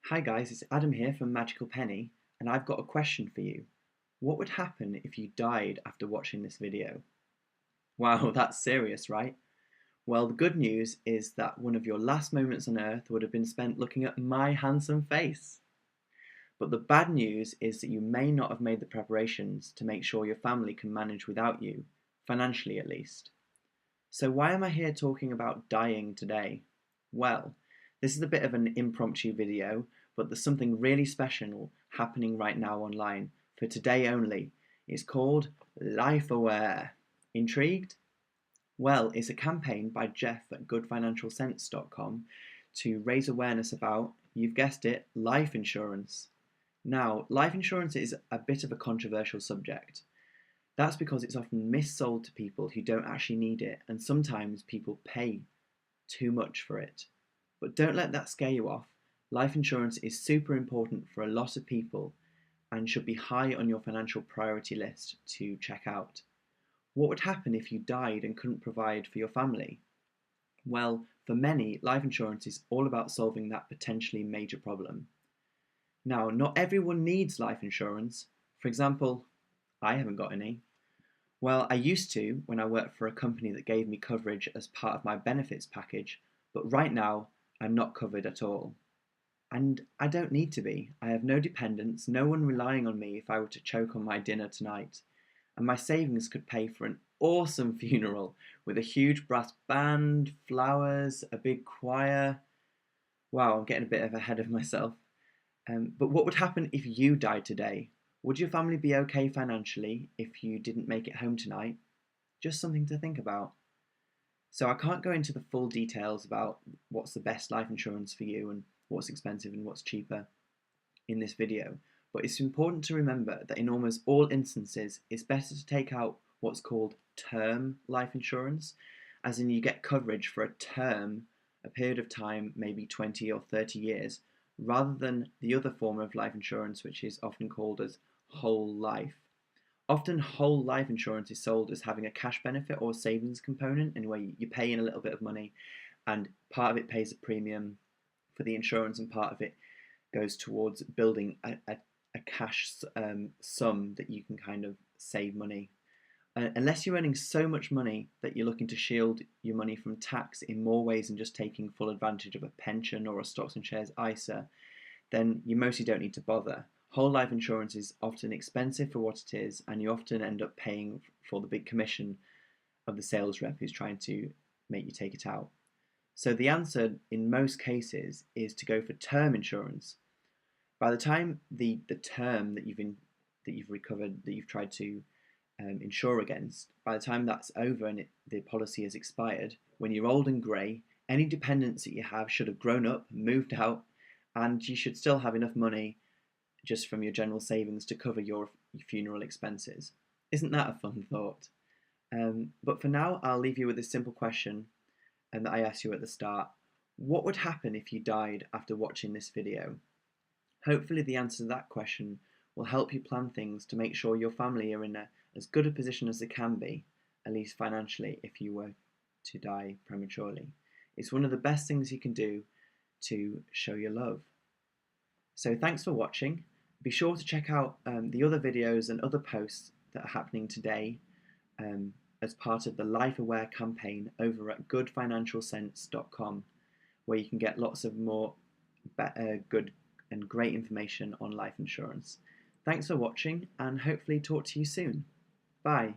Hi guys, it's Adam here from Magical Penny, and I've got a question for you. What would happen if you died after watching this video? Wow, that's serious, right? Well, the good news is that one of your last moments on Earth would have been spent looking at my handsome face. But the bad news is that you may not have made the preparations to make sure your family can manage without you, financially at least. So why am I here talking about dying today? Well, this is a bit of an impromptu video, but there's something really special happening right now online for today only. It's called Life Aware. Intrigued? Well, it's a campaign by Jeff at goodfinancialsense.com to raise awareness about, you've guessed it, life insurance. Now, life insurance is a bit of a controversial subject. That's because it's often missold to people who don't actually need it, and sometimes people pay too much for it. But don't let that scare you off. Life insurance is super important for a lot of people and should be high on your financial priority list to check out. What would happen if you died and couldn't provide for your family? Well, for many, life insurance is all about solving that potentially major problem. Now, not everyone needs life insurance. For example, I haven't got any. Well, I used to when I worked for a company that gave me coverage as part of my benefits package, but right now I'm not covered at all. And I don't need to be. I have no dependents, no one relying on me if I were to choke on my dinner tonight. And my savings could pay for an awesome funeral with a huge brass band, flowers, a big choir. Wow, I'm getting a bit ahead of myself. But what would happen if you died today? Would your family be okay financially if you didn't make it home tonight? Just something to think about. So I can't go into the full details about what's the best life insurance for you and what's expensive and what's cheaper in this video, but it's important to remember that in almost all instances, it's better to take out what's called term life insurance, as in you get coverage for a term, a period of time, maybe 20 or 30 years, rather than the other form of life insurance, which is often called as whole life. Often whole life insurance is sold as having a cash benefit or savings component, in where you pay in a little bit of money and part of it pays a premium for the insurance and part of it goes towards building a cash sum that you can kind of save money. Unless you're earning so much money that you're looking to shield your money from tax in more ways than just taking full advantage of a pension or a stocks and shares ISA, then you mostly don't need to bother. Whole life insurance is often expensive for what it is, and you often end up paying for the big commission of the sales rep who's trying to make you take it out. So the answer in most cases is to go for term insurance. By the time the term that you've recovered, that you've tried to insure against, by the time that's over and the policy has expired, when you're old and grey, any dependents that you have should have grown up, moved out, and you should still have enough money just from your general savings to cover your funeral expenses. Isn't that a fun thought? But for now, I'll leave you with this simple question that I asked you at the start. What would happen if you died after watching this video? Hopefully the answer to that question will help you plan things to make sure your family are in as good a position as they can be, at least financially, if you were to die prematurely. It's one of the best things you can do to show your love. So thanks for watching. Be sure to check out the other videos and other posts that are happening today as part of the Life Aware campaign over at goodfinancialsense.com, where you can get lots of more good and great information on life insurance. Thanks for watching and hopefully talk to you soon. Bye.